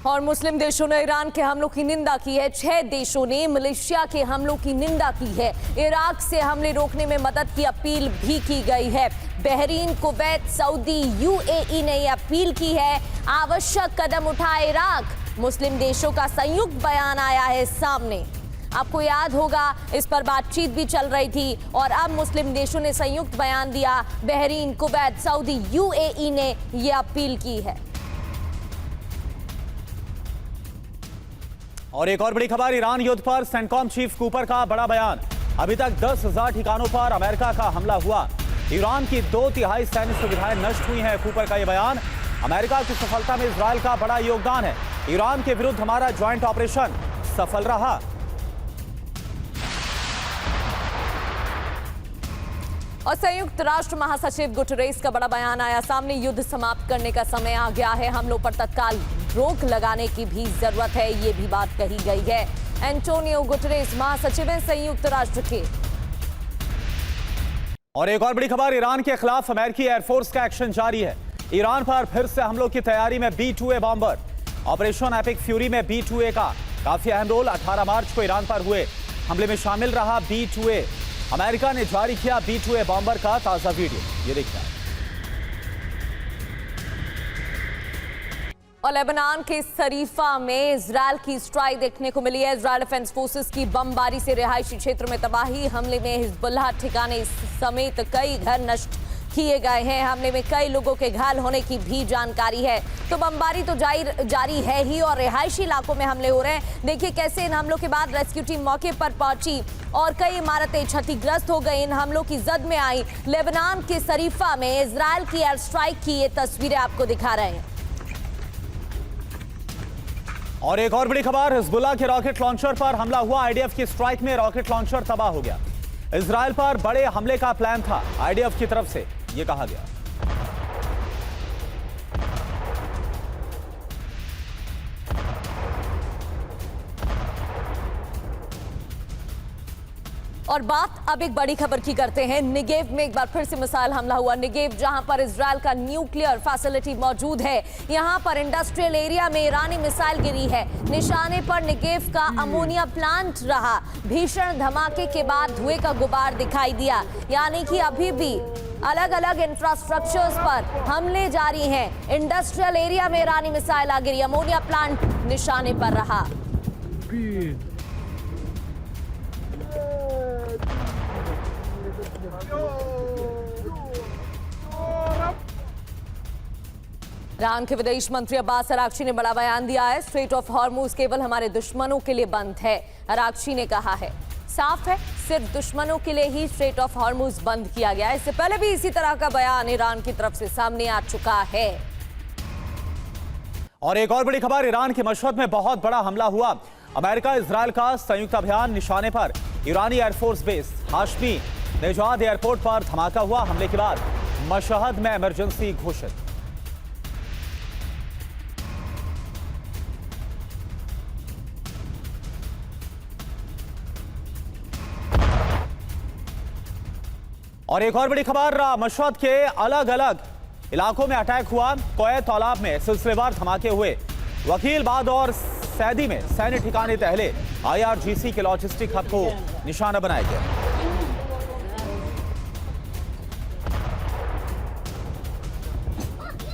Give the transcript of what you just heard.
और मुस्लिम देशों ने ईरान के हमलों की निंदा की है। 6 देशों ने मलेशिया के हमलों की निंदा की है। इराक से हमले रोकने में मदद की अपील भी की गई है। बहरीन, कुवैत, सऊदी, यूएई ने यह अपील की है आवश्यक कदम उठाए इराक। मुस्लिम देशों का संयुक्त बयान आया है सामने। आपको याद होगा इस पर बातचीत भी चल रही थी और अब मुस्लिम देशों ने संयुक्त बयान दिया। बहरीन, कुवैत, सऊदी, यूएई ने यह अपील की है। और एक और बड़ी खबर, ईरान युद्ध पर सेंटकॉम चीफ कूपर का बड़ा बयान। अभी तक 10,000 ठिकानों पर अमेरिका का हमला हुआ। ईरान की 2/3 सैन्य सुविधाएं नष्ट हुई हैं। कूपर का यह बयान। अमेरिका की सफलता में इजरायल का बड़ा योगदान है। ईरान के विरुद्ध हमारा ज्वाइंट ऑपरेशन सफल रहा। और संयुक्त राष्ट्र महासचिव गुटरेस का बड़ा बयान आया सामने। युद्ध समाप्त करने का समय आ गया है। हमलों पर तत्काल रोक लगाने की भी जरूरत है, ये भी बात कही गई है। एंटोनियो गुटरेस महासचिव हैं संयुक्त राष्ट्र के। और एक और बड़ी खबर, ईरान के खिलाफ अमेरिकी एयरफोर्स का एक्शन जारी है। ईरान पर फिर से हमलों की तैयारी में B-2A bomber. Operation epic fury में B-2A का काफी अहम रोल। 18 मार्च को ईरान पर हुए हमले में शामिल रहा B-2A। अमेरिका ने जारी किया B-2A बॉम्बर का ताजा वीडियो, ये देखिए। और लेबनान के सरीफा में इजरायल की स्ट्राइक देखने को मिली है। इजरायल डिफेंस फोर्सेस की बमबारी से रिहायशी क्षेत्र में तबाही। हमले में हिजबुल्लाह ठिकाने समेत कई घर नष्ट किए गए हैं। हमले में कई लोगों के घायल होने की भी जानकारी है। तो बमबारी तो जारी है ही और रिहायशी इलाकों में हमले हो रहे हैं। देखिए कैसे इन हमलों के बाद रेस्क्यू टीम मौके पर पहुंची और कई इमारतें क्षतिग्रस्त हो गई। इन हमलों की जद में आई। लेबनान के सरीफा में इजरायल की एयर स्ट्राइक की ये तस्वीरें आपको दिखा रहे हैं। और एक और बड़ी खबर, हिजबुल्लाह के रॉकेट लॉन्चर पर हमला हुआ। आईडीएफ की स्ट्राइक में रॉकेट लॉन्चर तबाह हो गया। इजरायल पर बड़े हमले का प्लान था आईडीएफ की तरफ से, यह कहा गया। और बात अब एक बड़ी खबर की करते हैं। निगेव में एक बार फिर से मिसाइल हमला हुआ। निगेव जहां पर इजरायल का न्यूक्लियर फैसिलिटी मौजूद है, यहां पर इंडस्ट्रियल एरिया में ईरानी मिसाइल गिरी है। निशाने पर निगेव का अमोनिया प्लांट रहा। भीषण धमाके के बाद धुएं का गुबार दिखाई दिया। यानी कि अभी भी अलग अलग इंफ्रास्ट्रक्चर्स पर हमले जारी हैं। इंडस्ट्रियल एरिया में ईरानी मिसाइल आ गिरी। अमोनिया प्लांट निशाने पर रहा। ईरान के विदेश मंत्री अब्बास अरागची ने बड़ा बयान दिया है। स्ट्रेट ऑफ हॉर्मुज केवल हमारे दुश्मनों के लिए बंद है। अरागची ने कहा है साफ है, सिर्फ दुश्मनों के लिए ही स्ट्रेट ऑफ हॉर्मुज बंद किया गया है। इससे पहले भी इसी तरह का बयान ईरान की तरफ से सामने आ चुका है। और एक और बड़ी खबर, ईरान के मशहद में बहुत बड़ा हमला हुआ। अमेरिका इजरायल का संयुक्त अभियान निशाने पर ईरानी एयरफोर्स बेस हाशमी नेजाद एयरपोर्ट पर धमाका हुआ। हमले के बाद मशहद में इमरजेंसी घोषित। और एक और बड़ी खबर, मशहद के अलग अलग इलाकों में अटैक हुआ। कोयत तालाब में सिलसिलेवार धमाके हुए। वकीलबाद और सैदी में सैन्य ठिकाने तहले IRGC के लॉजिस्टिक हब को निशाना बनाया गया।